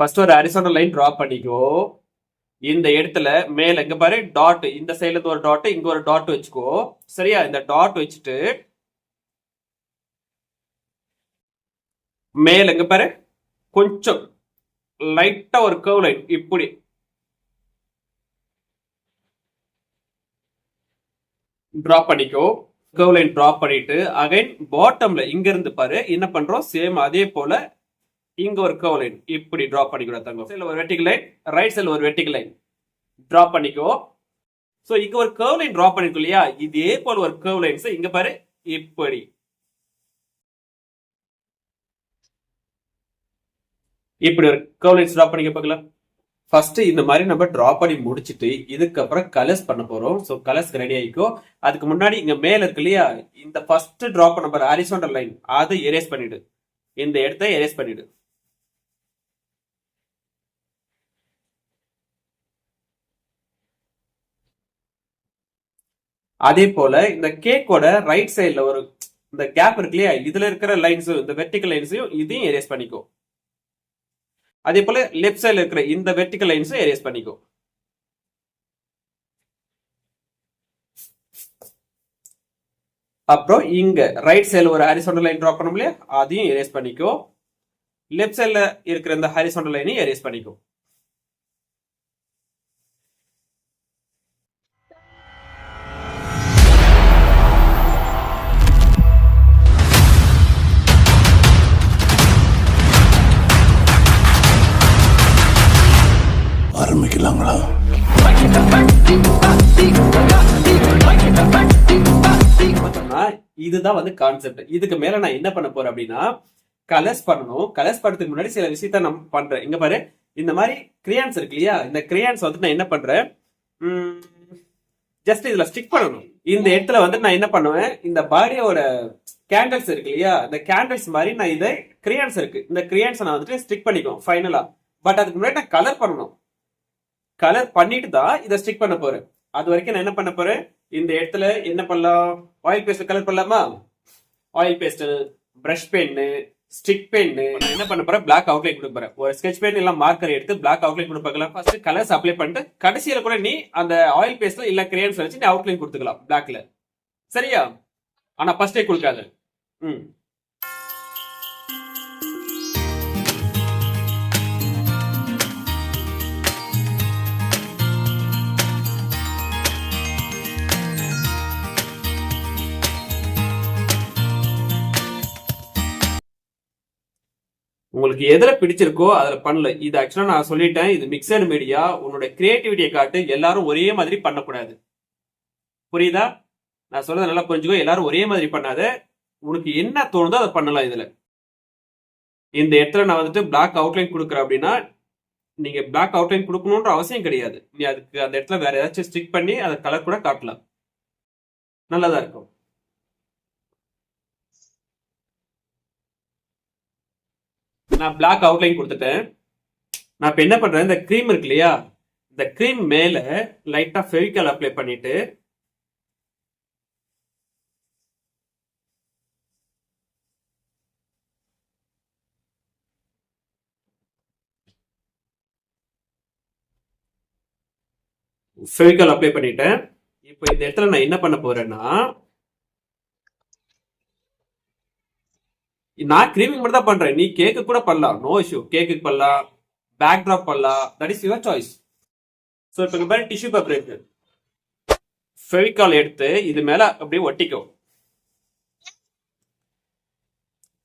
First ஒரு horizontal line draw பண்ணிக்கோ. இந்த இடத்துல மேல இங்க பாரு டாட், இந்த சைடுல இருந்து ஒரு டாட், இங்க ஒரு டாட் வச்சுக்கோ. சரியா? இந்த டாட் வச்சுட்டு மேல இங்க பாரு கொஞ்சம் லைட்டா ஒரு கர்வ் லைன் இப்படி டிரா பண்ணிக்கோ. கர்வ் லைன் டிரா பண்ணிட்டு அகைன் பாட்டம்ல இங்க இருந்து பாரு என்ன பண்றோம், சேம் அதே போல இங்க ஒரு கர்வ் லைன் இப்படி டிரா பண்ணிக்கோ. தங்கம் சைடுல ஒரு வெர்டிகல் லைன், ரைட் சைடுல ஒரு வெர்டிகல் லைன் டிரா பண்ணிக்கோ. சோ இங்க ஒரு கர்வ் லைன் டிரா பண்ணிக்கோ இல்லையா, இதே போல ஒரு கர்வ் லைன்ஸ் இங்க பாரு இப்படி இப்படி ஒரு கர்வ் லைன்ஸ் டிரா பண்ணிக்க பார்க்கலாம். ஃபர்ஸ்ட் இந்த மாதிரி நம்ம டிரா பண்ணி முடிச்சிட்டு இதுக்கப்புறம் கலர்ஸ் பண்ண போறோம். ஸோ கலர்ஸ் ரெடி ஆயிக்கோ. அதுக்கு முன்னாடி இங்க மேல இருக்கு இல்லையா, இந்த ஃபர்ஸ்ட் டிரா பண்ண போற ஹாரிசாண்டல் லைன் அதை எரேஸ் பண்ணிடு. இந்த இடத்த எரேஸ் பண்ணிடு. அதே போல இந்த கேக்கோட ரைட் சைடுல ஒரு இந்த கேப் இருக்கு இல்லையா, இதுல இருக்கிற லைன்ஸ் இந்த வெர்டிகல் லைன்ஸையும் இதையும் எரேஸ் பண்ணிக்கோ. அதே போல லெஃப்ட் சைடுல இருக்கிற இந்த வெர்டிகல் லைன்ஸும் எரேஸ் பண்ணிக்கோ. அப்புறம் இங்க ரைட் சைடுல ஒரு ஹாரிசாண்டல் லைன் டிரா பண்ணோம் இல்லையா, அதையும் எரேஸ் பண்ணிக்கோ. லெஃப்ட் சைடுல இருக்கிற இந்த ஹாரிசாண்டல் லைனையும் எரேஸ் பண்ணிக்கோ. ஆரம்பிக்கலாங்களா? இதுதான் வந்து கான்செப்ட். இதுக்கு மேல நான் என்ன பண்ண போறேன் அப்படின்னா கலர்ஸ் பண்ணணும். கலர்ஸ் பண்றதுக்கு முன்னாடி சில விஷயத்த நான் பண்றேன். இங்க பாரு இந்த மாதிரி கிரியான்ஸ் இருக்கு இல்லையா, இந்த கிரியான்ஸ் வந்து நான் என்ன பண்றேன், ஜஸ்ட் இதுல ஸ்டிக் பண்ணணும். இந்த இடத்துல வந்து நான் என்ன பண்ணுவேன், இந்த பாடியோட கேண்டில்ஸ் இருக்கு இல்லையா, இந்த கேண்டில்ஸ் மாதிரி நான் இதை கிரியான்ஸ் இருக்கு, இந்த கிரியான்ஸ் நான் வந்துட்டு ஸ்டிக் பண்ணிக்குவேன் ஃபைனலா. பட் அதுக்கு முன்னாடி நான் கலர் பண்ணணும். கலர் பண்ணிட்டு தான் இதை ஸ்டிக் பண்ண போறேன். அது வரைக்கும் நான் என்ன பண்ண போறேன், இந்த இடத்துல என்ன பண்ணலாம், ஆயில் பேஸ்ட் கலர் பண்ணலாமா, oil paste, brush pen, stick pen. என்ன பண்ண போறேன், பிளாக் அவுட்லைன் கொடுக்க போறேன். ஒரு ஸ்கெட்ச் பென் இல்ல மார்க்கர் எடுத்து பிளாக் அவுட்லைன் கொடுப்பாக்கலாம். ஃபர்ஸ்ட் கலர்ஸ் அப்ளை பண்ணிட்டு கடைசியில கூட நீ அந்த ஆயில் பேஸ்ட்ல இல்ல கிரேயன்ஸ் வச்சு நீ அவுட்லைன் கொடுத்துக்கலாம் பிளாக்ல. சரியா? ஆனா ஃபர்ஸ்டே கொடுக்காத. உங்களுக்கு எதுல பிடிச்சிருக்கோ அதுல பண்ணல. இது ஆக்சுவலா நான் சொல்லிட்டேன், இது மிக்சட் மீடியா. உன்னோட கிரியேட்டிவிட்டியை காட்டு. எல்லாரும் ஒரே மாதிரி பண்ணக்கூடாது. புரியுதா? நான் சொல்றதை நல்லா புரிஞ்சுக்கோ. எல்லாரும் ஒரே மாதிரி பண்ணாத. உனக்கு என்ன தோணுதோ அதை பண்ணலாம். இதுல இந்த இடத்துல நான் வந்துட்டு பிளாக் அவுட்லைன் கொடுக்குறேன் அப்படின்னா நீங்க பிளாக் அவுட்லைன் கொடுக்கணுன்ற அவசியம் கிடையாது. நீ அதுக்கு அந்த இடத்துல வேற ஏதாச்சும் ஸ்டிக் பண்ணி அதை கலர் கூட காட்டலாம். நல்லதா இருக்கும். நான் பிளாக் அவுட்லைன் கொடுத்துட்டேன். நான் இப்ப என்ன பண்றேன், இந்த கிரீம் இருக்கு இல்லையா, இந்த கிரீம் மேல லைட்டா ஃபெவிகால் அப்ளை பண்ணிட்டு ஃபெவிகால் அப்ளை பண்ணிட்டேன். இப்போ இந்த இடத்துல நான் என்ன பண்ண போறேன்னா, நான் கிரீமிங் மட்டும் தான் பண்றேன். நீ கேக்கு கூட பண்ணலாம், நோ இஷ்யூ. கேக்கு பண்ணலாம், பேக் டிராப் பண்ணலாம், that is your choice. So இப்போ இங்க பாரு டிஷ்யூ பேப்பர் இருக்கு, ஃபெவிகால் எடுத்து இது மேல அப்படியே ஒட்டிக்கோ.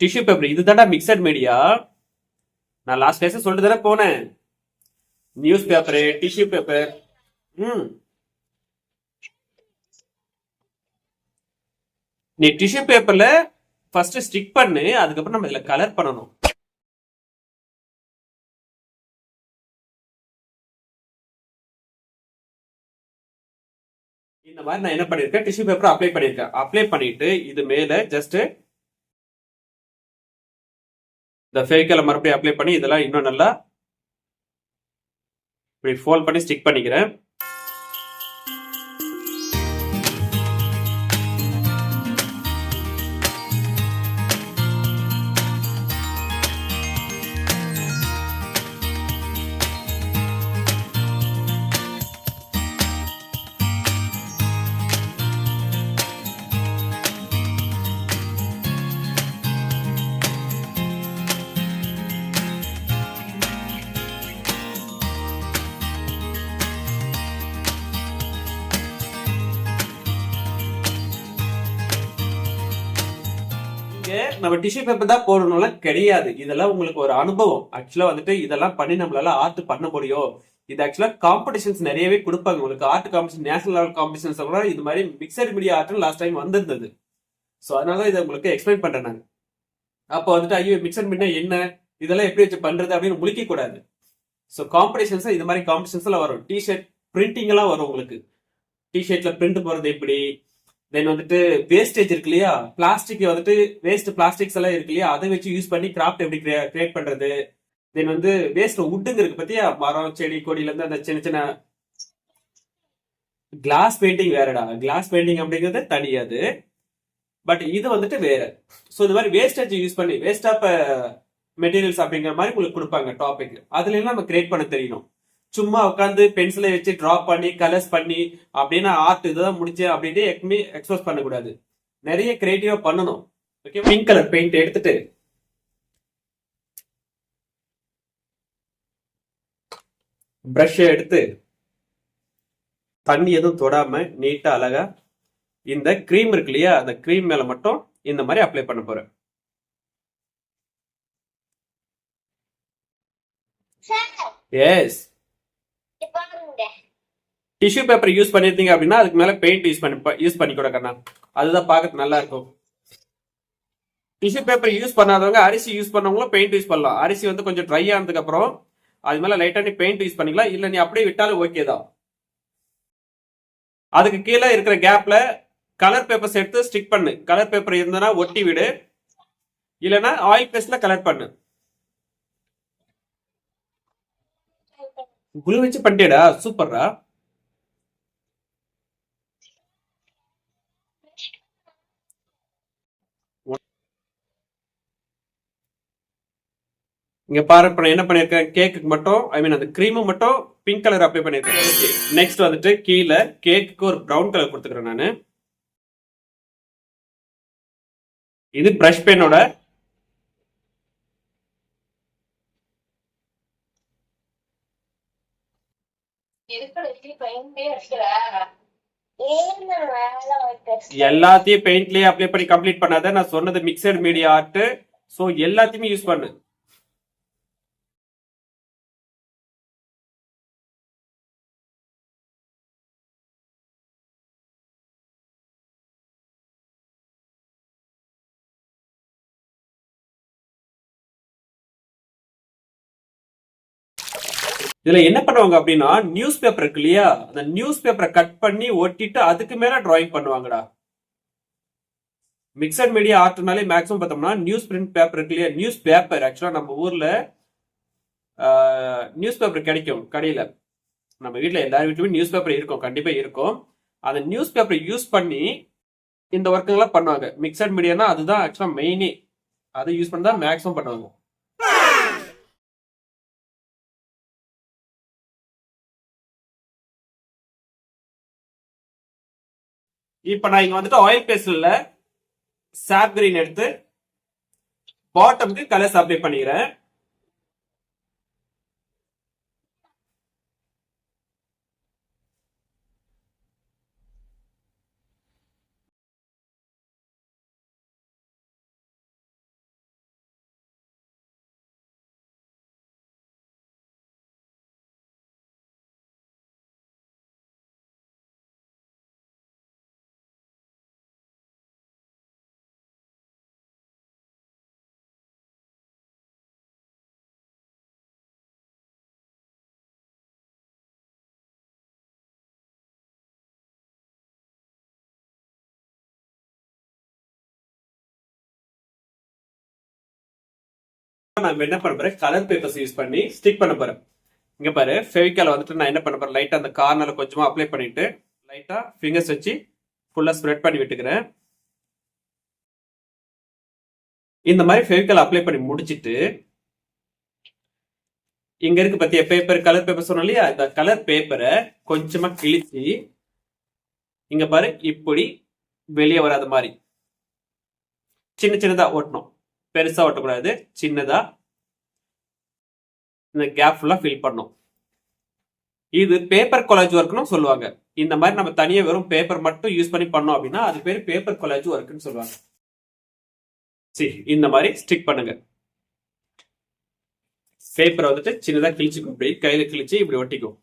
டிஷ்யூ பேப்பர் இதுதான்டா மிக்சட் மீடியா. நான் லாஸ்ட் டேஸ் சொல்லிட்டு தானே போனேன், நியூஸ் பேப்பர், டிஷ்யூ பேப்பர். நீ டிஷ்யூ பேப்பர்ல ஃபர்ஸ்ட் ஸ்டிக் பண்ணு, அதுக்கப்புறம் நம்ம இதுல கலர் பண்ணணும். இந்த மாதிரி நான் என்ன பண்ணிருக்கேன், டிஷ்யூ பேப்பர் அப்ளை பண்ணிருக்கேன். அப்ளை பண்ணிட்டு இது மேல ஜஸ்ட் இந்த ஃபெவிகால் மறுபடியும் அப்ளை பண்ணி இதெல்லாம் இன்னும் நல்லா இப்படி ஃபோல்ட் பண்ணி ஸ்டிக் பண்ணிக்கிறேன். நம்ம டிஷ்யூ பேப்பர் தான் போடணும்லாம் கிடையாது. இதெல்லாம் உங்களுக்கு ஒரு அனுபவம். ஆக்சுவலா வந்துட்டு இதெல்லாம் பண்ணி நம்மளால ஆர்ட் பண்ண முடியும். இது ஆக்சுவலா காம்படிஷன்ஸ் நிறையவே கொடுப்பாங்க உங்களுக்கு. Art competition, national level competitions கூட இது மாதிரி mixed media art last time வந்திருந்தது. ஸோ அதனால இதை உங்களுக்கு எக்ஸ்பிளைன் பண்றேன் நான். அப்போ வந்துட்டு ஐயோ மிக்சட் மீடியா என்ன, இதெல்லாம் எப்படி வச்சு பண்றது அப்படின்னு முழிக்க கூடாது. ஸோ காம்படிஷன்ஸ் இது மாதிரி காம்படிஷன்ஸ் எல்லாம் வரும். டிஷர்ட் பிரிண்டிங் எல்லாம் வரும் உங்களுக்கு. டிஷர்ட்ல பிரிண்ட் போறது எப்படி, தென் வந்துட்டு வேஸ்டேஜ் இருக்கு இல்லையா, பிளாஸ்டிக் வந்துட்டு வேஸ்ட் பிளாஸ்டிக்ஸ் எல்லாம் இருக்கு இல்லையா, அதை வச்சு யூஸ் பண்ணி கிராஃப்ட் எப்படி கிரியேட் பண்றது, தென் வந்து வேஸ்ட் உட்டுங்க இருக்கு பத்தியா, மரம் செடி கொடியில இருந்து அந்த சின்ன சின்ன கிளாஸ் பெயிண்டிங் வேறடா. கிளாஸ் பெயிண்டிங் அப்படிங்கிறது தனியாது, பட் இது வந்துட்டு வேற. ஸோ இந்த மாதிரி வேஸ்டேஜ் யூஸ் பண்ணி வேஸ்ட் ஆஃப் மெட்டீரியல்ஸ் அப்படிங்கிற மாதிரி உங்களுக்கு கொடுப்பாங்க டாபிக். அதுல எல்லாம் நம்ம கிரியேட் பண்ண தெரியணும். சும்மா உட்காந்து பென்சிலை வச்சு டிரா பண்ணி கலர்ஸ் பண்ணி அப்படின்னு ஆர்ட் இதுதான் முடிச்சு அப்படின்ட்டு எப்பவுமே எக்ஸ்போஸ் பண்ணக்கூடாது. நிறைய கிரியேட்டிவா பண்ணணும். ஓகே, பிங்க் கலர் பெயிண்ட் எடுத்துட்டு பிரஷ் எடுத்து தண்ணி எதுவும் தொடாம நீட்டா அழகா இந்த கிரீம் இருக்கு இல்லையா, அந்த கிரீம் மேல மட்டும் இந்த மாதிரி அப்ளை பண்ண போறேன். எஸ், டிஷ்யூ பேப்பர் யூஸ் பண்ணிருந்தீங்க அப்படின்னா அதுக்கு மேல பெயிண்ட் யூஸ் பண்ணி கூட கண்ணா, அதுதான் பார்க்க நல்லா இருக்கும். டிஷ்யூ பேப்பர் யூஸ் பண்ணாதவங்க அரிசி யூஸ் பண்ணவங்களும் பெயிண்ட் யூஸ் பண்ணலாம். அரிசி வந்து கொஞ்சம் ட்ரை ஆனதுக்கு அப்புறம் அது மேல லைட்டா நீ பெயிண்ட் யூஸ் பண்ணிக்கலாம், இல்ல நீ அப்படியே விட்டாலும் ஓகே தான். அதுக்கு கீழே இருக்கிற கேப்ல கலர் பேப்பர்ஸ் எடுத்து ஸ்டிக் பண்ணு. கலர் பேப்பர் இருந்தனா ஒட்டி விடு, இல்லனா ஆயில் பேஸ்ட்ல கலர் பண்ணு. குளு வச்சு பண்ணிட்டேடா, சூப்பர்ரா. இங்க பாரு, இப்ப என்ன பண்ணிருக்கேன், கேக்கு மட்டும் ஐ மீன் அந்த கிரீமு மட்டும் பிங்க் கலர் அப்ளை பண்ணிருக்கேன். நெக்ஸ்ட் வந்துட்டு கீழே கேக்கு ஒரு பிரவுன் கலர் கொடுத்துக்கிறேன் நானு. இது பிரஷ் பென்னோட எல்லாத்தையும் பெயிண்ட்லயே அப்ளை பண்ணி கம்ப்ளீட் பண்ணாத. நான் சொன்னது மிக்சட் மீடியா ஆர்ட், சோ எல்லாத்தையுமே யூஸ் பண்ணு. இதுல என்ன பண்ணுவாங்க அப்படின்னா, நியூஸ் பேப்பர் இருக்கு இல்லையா, அந்த நியூஸ் பேப்பரை கட் பண்ணி ஒட்டிட்டு அதுக்கு மேல டிராயிங் பண்ணுவாங்கடா. மிக்சட் மீடியா ஆர்ட்னாலே மேக்ஸிமம் பார்த்தோம்னா நியூஸ் பிரிண்ட் பேப்பர் இருக்கு இல்லையா, நியூஸ் பேப்பர் ஆக்சுவலா நம்ம ஊர்ல நியூஸ் பேப்பர் கிடைக்கும் கடையில. நம்ம வீட்டுல எல்லாரும் வீட்லயுமே நியூஸ் பேப்பர் இருக்கும், கண்டிப்பா இருக்கும். அந்த நியூஸ் பேப்பரை யூஸ் பண்ணி இந்த ஒர்க்குங்கெல்லாம் பண்ணுவாங்க. மிக்சட் மீடியானா அதுதான் ஆக்சுவலா மெயினே, அதை யூஸ் பண்ணி தான் மேக்ஸிமம் பண்ணுவாங்க. இப்ப நான் இங்க வந்துட்டு ஆயில் பேஸ்ட்ல சாப் கிரீன் எடுத்து பாட்டம்க்கு கலர்ஸ் அப்ளை பண்ணிக்கிறேன். நான் என்ன பண்ண போறேன், கலர் பேப்பர்ஸ் யூஸ் பண்ணி ஸ்டிக் பண்ண போறேன். இங்க பாரு, ஃபெவிகால் வந்துட்டு நான் என்ன பண்ண போறேன், லைட்டா அந்த கார்னர்ல கொஞ்சமா அப்ளை பண்ணிட்டு லைட்டா ஃபிங்கர்ஸ் வச்சு ஃபுல்லா ஸ்ப்ரெட் பண்ணி விட்டுக்கிறேன். இந்த மாதிரி ஃபெவிகால் அப்ளை பண்ணி முடிச்சிட்டு இங்க இருக்கு பத்திய பேப்பர், கலர் பேப்பர் சொன்னோம் இல்லையா, இந்த கலர் பேப்பரை கொஞ்சமா கிழிச்சு இங்க பாரு இப்படி வெளியே வராத மாதிரி சின்ன சின்னதா ஓட்டணும். பெருசா ஓட்டக்கூடாது, சின்னதா இந்த கேப் ஃபுல்லா ஃபில் பண்ணும். இது பேப்பர் கொலாஜ் ஒர்க்னு சொல்லுவாங்க. இந்த மாதிரி நம்ம தனியா வெறும் பேப்பர் மட்டும் யூஸ் பண்ணி பண்ணோம் அப்படின்னா அது பேர் பேப்பர் கொலாஜ் ஒர்க்னு சொல்லுவாங்க. சரி, இந்த மாதிரி ஸ்டிக் பண்ணுங்க. பேப்பரை வந்துட்டு சின்னதா கிழிச்சுக்கும், இப்படி கையில கிழிச்சு இப்படி ஒட்டிக்கும்.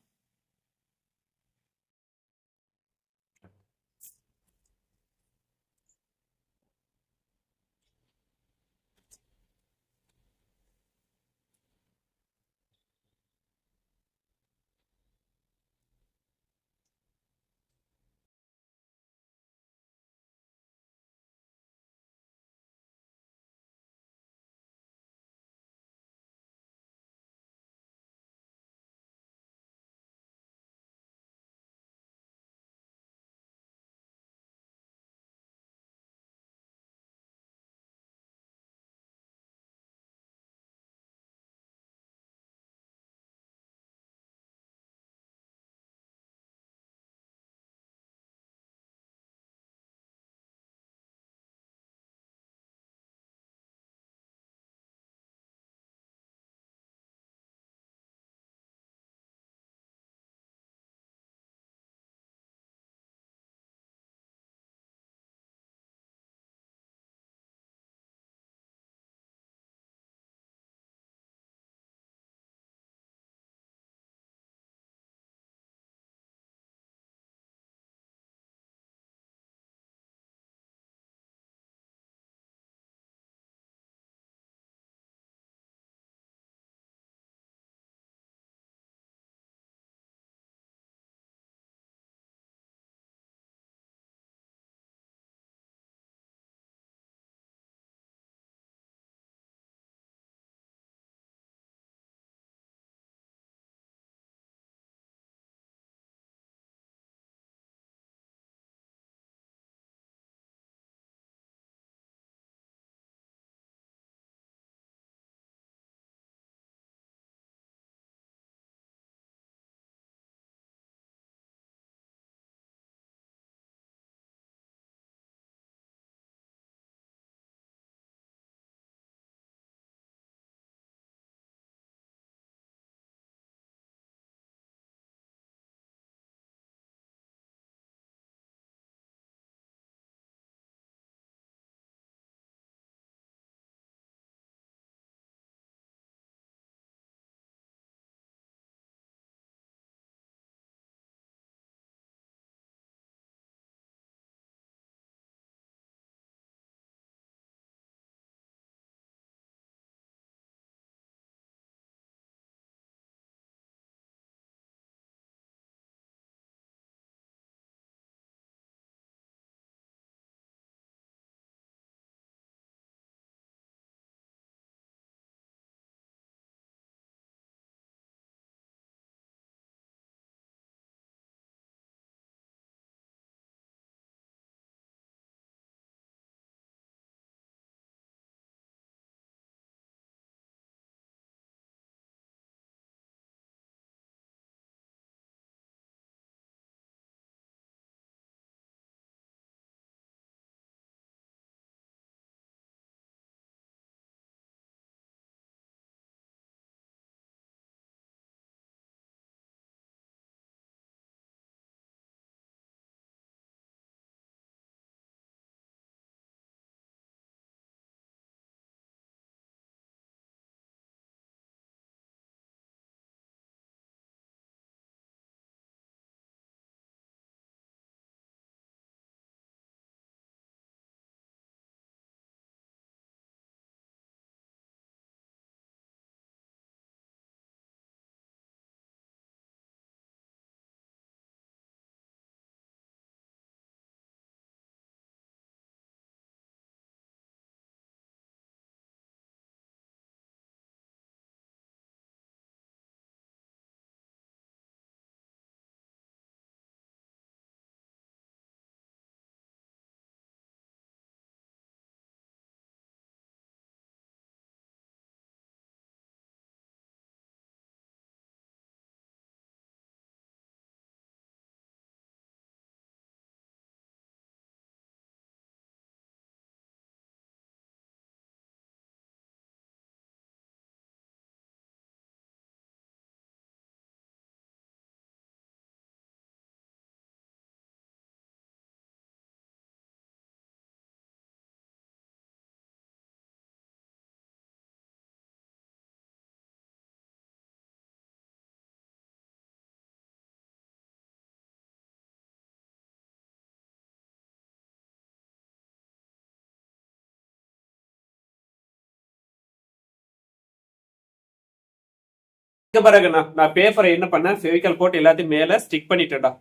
இங்க பாருங்கண்ணா, நான் பேப்பரை என்ன பண்ணேன், ஃபெவிகால் போட்டு எல்லாத்தையும் மேல ஸ்டிக் பண்ணிட்டேன்டா.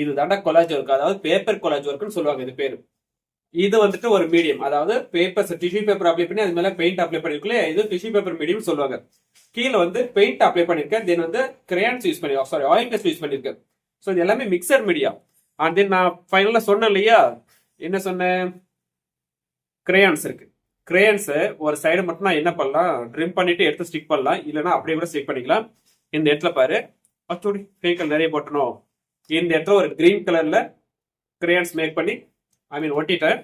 இது தாண்டா கொலாஜ் ஒர்க், அதாவது பேப்பர் கொலாஜ் ஒர்க்னு சொல்லுவாங்க இது பேரு. இது வந்துட்டு ஒரு மீடியம், அதாவது பேப்பர்ஸ் டிஷ்யூ பேப்பர் அப்ளை பண்ணி அது மேல பெயிண்ட் அப்ளை பண்ணிருக்கல, இது டிஷ்யூ பேப்பர் மீடியம் சொல்லுவாங்க. கீழே வந்து பெயிண்ட் அப்ளை பண்ணிருக்கேன், தென் வந்து கிரையான்ஸ் யூஸ் பண்ணி சாரி ஆயில் பேஸ்ட் யூஸ் பண்ணிருக்கேன். ஸோ இது எல்லாமே மிக்சர் மீடியா. அண்ட் தென் நான் ஃபைனலா சொன்னேன் இல்லையா, என்ன சொன்னேன், கிரையான்ஸ் இருக்கு. கிரேயன்ஸ் ஒரு சைடு மட்டும் நான் என்ன பண்ணலாம், ட்ரிம் பண்ணிட்டு எடுத்து ஸ்டிக் பண்ணலாம், இல்லைன்னா அப்படியே கூட ஸ்டிக் பண்ணிக்கலாம். இந்த இடத்துல பாரு, அச்சோடி ஃபேக்கல் நிறைய போட்டணும். இந்த இடத்துல ஒரு கிரீன் கலர்ல கிரேயன்ஸ் மேக் பண்ணி ஒட்டிட்டேன்.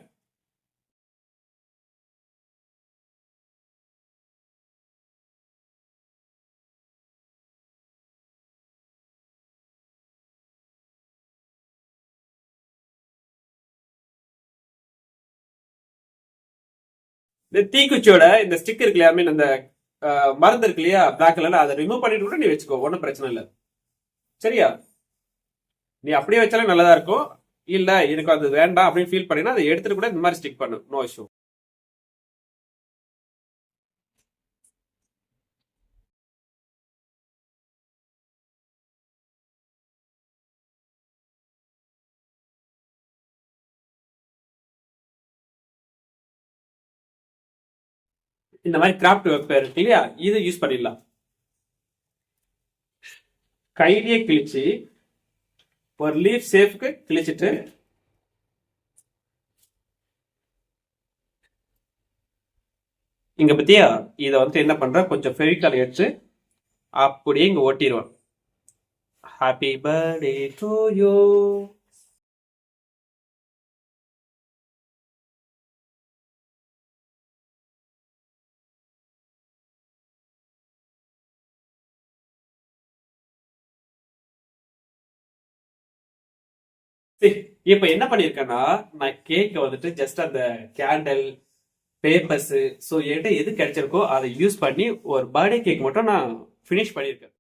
இந்த தீக்குச்சியோட இந்த ஸ்டிக் இருக்கு இல்லையா, அந்த மருந்து இருக்கு இல்லையா பிளாக் கலர்ல, அதை ரிமூவ் பண்ணிட்டு கூட நீ வச்சுக்கோ, ஒன்றும் பிரச்சனை இல்லை. சரியா, நீ அப்படியே வச்சாலும் நல்லதா இருக்கும். இல்ல எனக்கு அது வேண்டாம் அப்படின்னு ஃபீல் பண்ணினா அதை எடுத்துட்டு கூட இந்த மாதிரி ஸ்டிக் பண்ணு, நோ இஷ்யூ. இந்த மாதிரி கிராஃப்ட் பேப்பர் இருக்கு இல்லையா, இது யூஸ் பண்ணிடலாம். கையிலேயே கிழிச்சு ஒரு லீஃப் ஷேப்புக்கு கிழிச்சிட்டு இங்க பத்தியா இதை வந்து என்ன பண்ற, கொஞ்சம் ஃபெவிகால் எடுத்து அப்படியே இங்க ஒட்டிடுவேன். Happy birthday to you. இப்ப என்ன பண்ணிருக்கேன்னா, நான் கேக் வந்துட்டு ஜஸ்ட் அந்த கேண்டல் பேப்பர்ஸ், ஸோ என்கிட்ட எது கிடைச்சிருக்கோ அதை யூஸ் பண்ணி ஒரு பர்த்டே கேக் மட்டும் நான் ஃபினிஷ் பண்ணியிருக்கேன்.